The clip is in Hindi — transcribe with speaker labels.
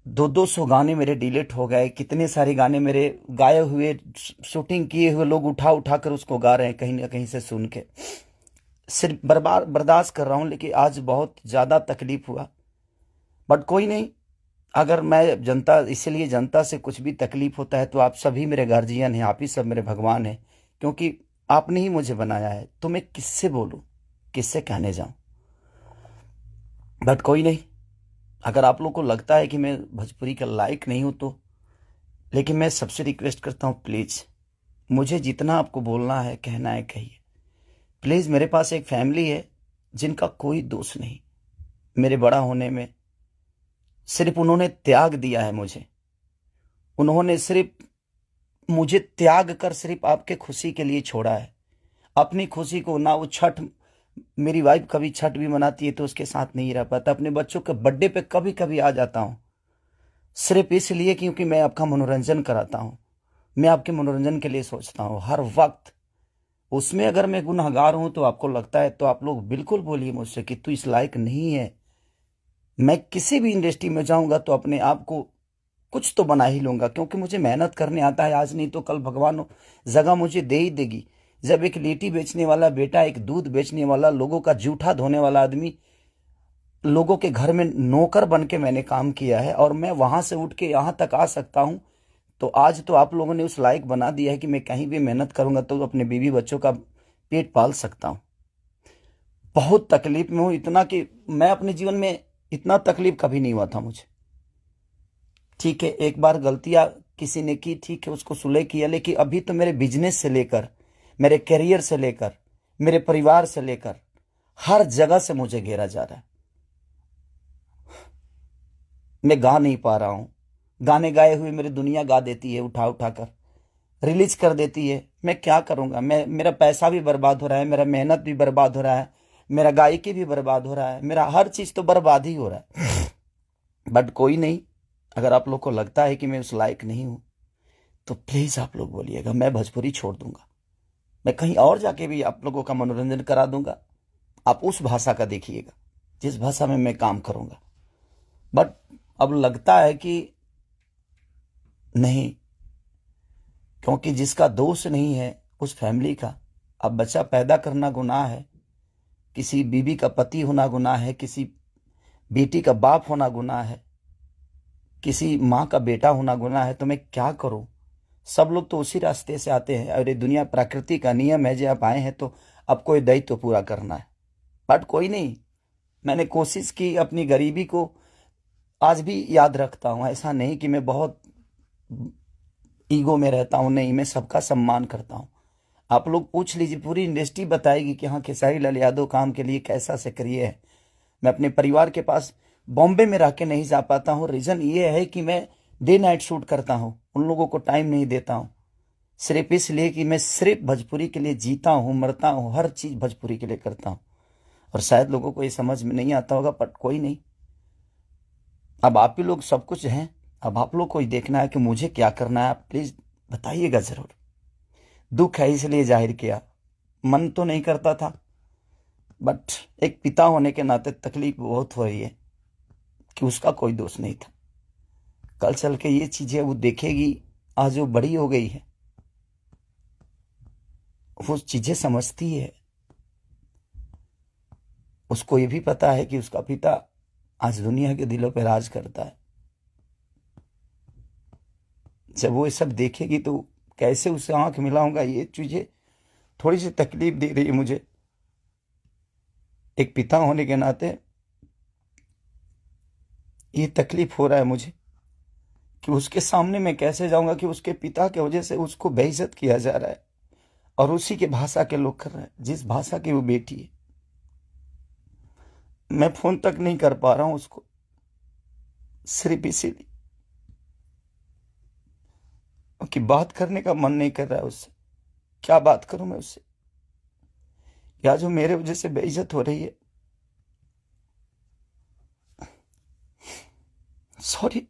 Speaker 1: 200 गाने मेरे डिलीट हो गए, कितने सारे गाने मेरे गाए हुए, शूटिंग किए हुए लोग उठा उठा कर उसको गा रहे हैं कहीं ना कहीं से सुन के। सिर्फ बर्बाद बर्दाश्त कर रहा हूं, लेकिन आज बहुत ज्यादा तकलीफ हुआ। बट कोई नहीं, अगर मैं जनता, इसीलिए जनता से कुछ भी तकलीफ होता है तो आप सभी मेरे गार्जियन हैं, आप ही सब मेरे भगवान हैं, क्योंकि आपने ही मुझे बनाया है। तो मैं किससे बोलूं, किससे कहने जाऊं। बट कोई नहीं, अगर आप लोग को लगता है कि मैं भोजपुरी का लायक नहीं हूं तो, लेकिन मैं सबसे रिक्वेस्ट करता हूं, प्लीज मुझे जितना आपको बोलना है, कहना है, कहिए। प्लीज, मेरे पास एक फैमिली है जिनका कोई दोष नहीं मेरे बड़ा होने में। सिर्फ उन्होंने त्याग दिया है मुझे, उन्होंने सिर्फ मुझे त्याग कर सिर्फ आपके खुशी के लिए छोड़ा है। अपनी खुशी को ना वो छठ, मेरी वाइफ कभी छठ भी मनाती है तो उसके साथ नहीं रह पाता, अपने बच्चों के बर्थडे पे कभी कभी आ जाता हूं, सिर्फ इसलिए क्योंकि मैं आपका मनोरंजन कराता हूं। मैं आपके मनोरंजन के लिए सोचता हूं हर वक्त। उसमें अगर मैं गुनहगार हूं तो आपको लगता है तो आप लोग बिल्कुल बोलिए मुझसे कि तू इस लायक नहीं है। मैं किसी भी इंडस्ट्री में जाऊंगा तो अपने आप को कुछ तो बना ही लूंगा, क्योंकि मुझे मेहनत करने आता है। आज नहीं तो कल भगवान जगह मुझे दे ही देगी। जब एक लिट्टी बेचने वाला बेटा, एक दूध बेचने वाला, लोगों का जूठा धोने वाला आदमी, लोगों के घर में नौकर बन के मैंने काम किया है और मैं वहां से उठ के यहां तक आ सकता हूं, तो आज तो आप लोगों ने उस लायक बना दिया है कि मैं कहीं भी मेहनत करूंगा तो अपने बीवी बच्चों का पेट पाल सकता हूं। बहुत तकलीफ में हूं, इतना कि मैं अपने जीवन में इतना तकलीफ कभी नहीं हुआ था मुझे। ठीक है, एक बार गलतियां किसी ने की, ठीक है, उसको सुलह किया, लेकिन अभी तो मेरे बिजनेस से लेकर, मेरे करियर से लेकर, मेरे परिवार से लेकर हर जगह से मुझे घेरा जा रहा है। मैं गा नहीं पा रहा हूं। गाने गाए हुए मेरी दुनिया गा देती है, उठा उठा कर रिलीज कर देती है। मैं क्या करूंगा, मेरा पैसा भी बर्बाद हो रहा है, मेरा मेहनत भी बर्बाद हो रहा है, मेरा गायकी भी बर्बाद हो रहा है, मेरा हर चीज तो बर्बाद ही हो रहा है। बट कोई नहीं, अगर आप लोग को लगता है कि मैं उस लायक नहीं हूं तो प्लीज आप लोग बोलिएगा, मैं भोजपुरी छोड़ दूंगा। मैं कहीं और जाके भी आप लोगों का मनोरंजन करा दूंगा। आप उस भाषा का देखिएगा जिस भाषा में मैं काम करूंगा। बट अब लगता है कि नहीं, क्योंकि जिसका दोष नहीं है उस फैमिली का, अब बच्चा पैदा करना गुनाह है, किसी बीवी का पति होना गुनाह है, किसी बेटी का बाप होना गुनाह है, किसी माँ का बेटा होना गुनाह है, तो मैं क्या करूं। सब लोग तो उसी रास्ते से आते हैं और ये दुनिया प्रकृति का नियम है, जो आप आए हैं तो आपको ये दायित्व पूरा करना है। बट कोई नहीं, मैंने कोशिश की, अपनी गरीबी को आज भी याद रखता हूं। ऐसा नहीं कि मैं बहुत ईगो में रहता हूं, नहीं, मैं सबका सम्मान करता हूं। आप लोग पूछ लीजिए, पूरी इंडस्ट्री बताएगी कि हाँ, खेसारी लाल यादव काम के लिए कैसा सक्रिय है। मैं अपने परिवार के पास बॉम्बे में रह के नहीं जा पाता हूँ, रीजन ये है कि मैं डे नाइट शूट करता हूँ, उन लोगों को टाइम नहीं देता हूँ। सिर्फ इसलिए कि मैं सिर्फ भोजपुरी के लिए जीता हूँ, मरता हूँ, हर चीज भोजपुरी के लिए करता हूँ। और शायद लोगों को ये समझ में नहीं आता होगा, पर कोई नहीं, अब आप ही लोग सब कुछ हैं। अब आप लोग को ही देखना है कि मुझे क्या करना है। आप प्लीज बताइएगा जरूर। दुख है इसलिए जाहिर किया, मन तो नहीं करता था, बट एक पिता होने के नाते तकलीफ बहुत हो रही है कि उसका कोई दोष नहीं था। कल चल के ये चीजें वो देखेगी, आज वो बड़ी हो गई है, वो चीजें समझती है। उसको ये भी पता है कि उसका पिता आज दुनिया के दिलों पर राज करता है। जब वो ये सब देखेगी तो कैसे उससे आंख मिलाऊंगा, ये चीजें थोड़ी सी तकलीफ दे रही है मुझे। एक पिता होने के नाते ये तकलीफ हो रहा है मुझे कि उसके सामने मैं कैसे जाऊंगा कि उसके पिता की वजह से उसको बेइज्जत किया जा रहा है और उसी के भाषा के लोग कर रहे हैं, जिस भाषा की वो बेटी है। मैं फोन तक नहीं कर पा रहा हूं उसको, सिर्फ इसीलिए कि बात करने का मन नहीं कर रहा है उससे। क्या बात करूं मैं उससे, या जो मेरे वजह से बेइज्जत हो रही है। सॉरी।